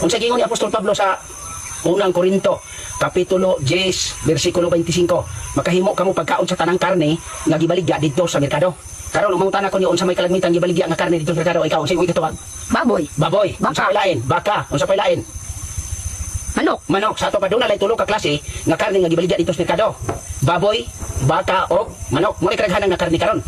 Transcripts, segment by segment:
Kung sa gingon ni Apostol Pablo sa unang Korinto, Kapitulo 10, versikulo 25, makahimo kamo pagkaon sa tanang karne nga gibaligya dito sa merkado. Karon umangutana ko niyo unsa may kalagmitan gibaligya nga karne dito sa merkado, ikaw unsa imong gituwag? Baboy. Baboy. Unsa pay lain? Baka. Unsa pay lain? Manok. Manok. Sa ato pa doon na tulo ka klase nga karne nga gibaligya dito sa merkado. Baboy, baka o manok. Mo kadaghanan nga karne karon.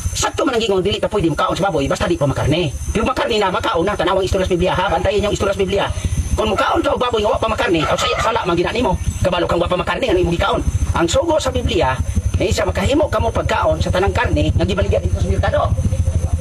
Sakto man ang gingon dili ta pwede makaon sa baboy basta di pa makarne. Pero makarne na makaon na tanawang istorya sa Biblia ha. Bantayan yung istorya sa Biblia. Kung mukaon ka og baboy nga wa pa makarne, o sala man gina nimo. Kabalo kang wa pa makarne ano imong gikaon. Ang sugo sa Biblia ay sa makahimo kamo pagkaon sa tanang karne nga gibaligya dito sa merkado.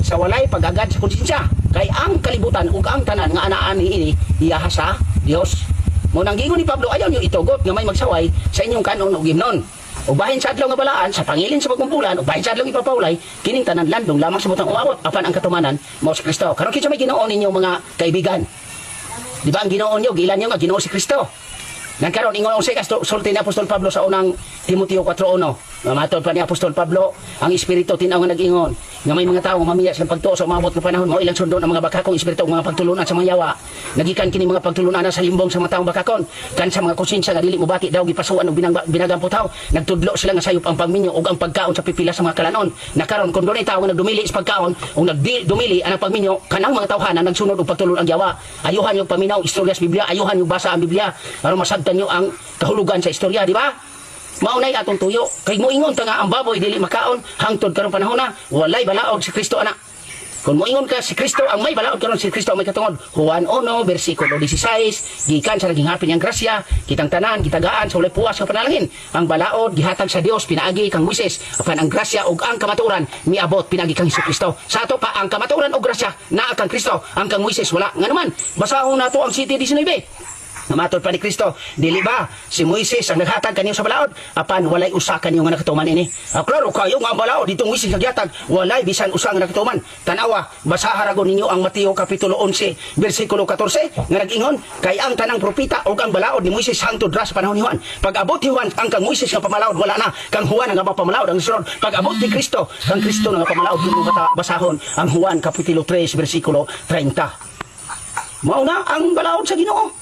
Sa walay pag-agad sa konsensya. Kay ang kalibutan ug ang tanan nga anaan ini iyaha sa Dios. Mo nang gingon ni Pablo ayaw niyo itugot nga may magsaway sa inyong kanon ug himnon. O bahin sa adlaw nga balaan sa pangilin sa pagkumpulan o bahin sa adlaw ipapawlay kining tanan landong lamang sa butang uabot apan ang katumanan mao si Kristo. Karon kinsa may Ginoo ninyo mga kaibigan? Di ba ang Ginoo niyo gilan niyo nga Ginoo si Kristo? Nagkaroon ingon sa sulti ni Apostol Pablo sa unang Timoteo 4:1. Mamatod pa ni Apostol Pablo ang espiritu tinaw nga nag-ingon nga may mga tawo mamiya sa pagtuo sa umabot nga panahon mao ilang sundon ang mga bakakong espiritu ug mga pagtulunan sa mga yawa. Nagikan kini mga pagtulunan sa limbong sa mga taong bakakon kan sa mga konsensya nga dili mobati daw gipasuan og binagampo tawo. Nagtudlo sila nga sayop ang pagminyo ug ang pagkaon sa pipila sa mga kalanon. Nakaron kun dunay tawo nga nagdumili sa pagkaon ug nagdumili ang pagminyo kanang mga tawhanan nagsunod og pagtulon ang yawa. Ayuhan yung paminaw istorya sa Biblia, ayuhan yung basa ang Biblia aron masabtan nyo ang kahulugan sa istorya, di ba? Maunay atong tuyo. Kay moingon ta nga ang baboy dili makaon hangtod karong panahon na walay balaod si Kristo ana. Kung moingon ka si Kristo ang may balaod karon si Kristo ang may katungod. Juan 1 versikulo 16 gikan sa naging hapin niyang grasya kitang tanan gitagaan sa walay puwas nga panalangin. Ang balaod gihatag sa Dios pinaagi kang Moises apan ang grasya ug ang kamatuoran miabot pinaagi kang Hesukristo. Sa ato pa ang kamatuoran ug grasya naa kang Kristo ang kang Moises wala. Nga naman basahon nato ang 7:19. Namatod pa ni Kristo, dili ba si Moises ang naghatag kaniyo sa balaod apan walay usa kaniyo nga nakatuman ini. Klaro kayo nga balaod ditong Moises naghatag walay bisan usa nga nakatuman. Tanawa basaha ragon ninyo ang Mateo kapitulo 11 bersikulo 14 nga nag-ingon kay ang tanang propeta ug ang balaod ni Moises hangtod ra sa panahon ni Juan. Pag abot ni Juan ang kang Moises nga pamalaod wala na, kang Juan nga pamalaod ang sunod. Pag abot ni Kristo kang Kristo nga pamalaod dili basahon ang Juan kapitulo 3 bersikulo 30. Mao na ang balaod sa Ginoo.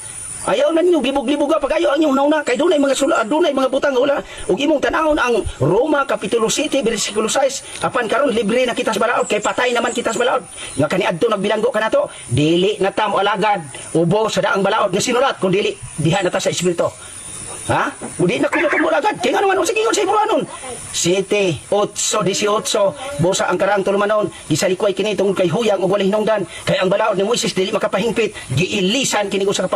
Ayaw na ninyo gibog-libog pag ayaw ang inyong nauna kay dunay mga dunay mga butang nga wala ug imong tan-awon ang Roma kapitulo 7 bersikulo 6 apan karon libre na kita sa balaod kay patay naman kita sa balaod nga kaniadto nagbilanggo kanato dili na ta mo alagad ubo sa daang balaod nga sinulat kun dili diha na ta sa espiritu. Ha? Udi na kuno mo agad. Kaya nga naman, sige yun sa imo anon. 7, 8, 18, busa ang karang tulumanon. Gisalikoy kini tungod kay huyang o walay hinungdan. Kaya ang balaod ni Moises dili makapahingpit. Giilisan kini usa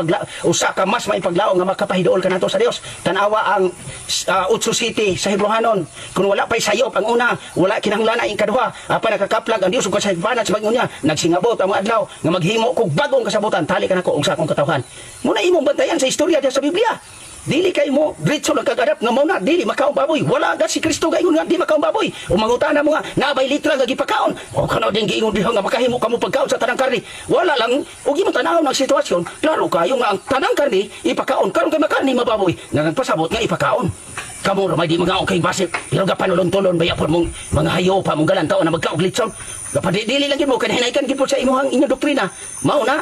ka mas may paglaong nga makapahidool kanato sa Dios. Tanawa ang 8 City sa Hebrohanon. Kung wala pay sayop ang una, wala kinahanglan ang ikaduha. Apa nakakaplag ang Dios ug kasaypanan sa bagong niya. Nagsingabot ang mga adlaw nga maghimo kog bagong kasabutan tali kanako og sa akong katawhan. Muna imong bantayan sa istorya diya sa Biblia. Dili kay mo diretso nagkagadap nga mao na dili makaon baboy wala ga si Kristo gaingon nga di makaon baboy o mangutana mo nga nabay litra nga gipakaon o kano din giingon diha nga makahimo kamo pagkaon sa tanang karne wala lang ug imo tan-aw ng sitwasyon klaro kayo nga ang tanang karne ipakaon karon kay makarni mababoy nga nagpasabot nga ipakaon kamo may di mga okay basip pero ga panulon-tulon baya por mong mga hayo pa mong galantaw na magkaog litson dili lang gid mo kay hinaykan gid po sa imuhang inyong doktrina mao na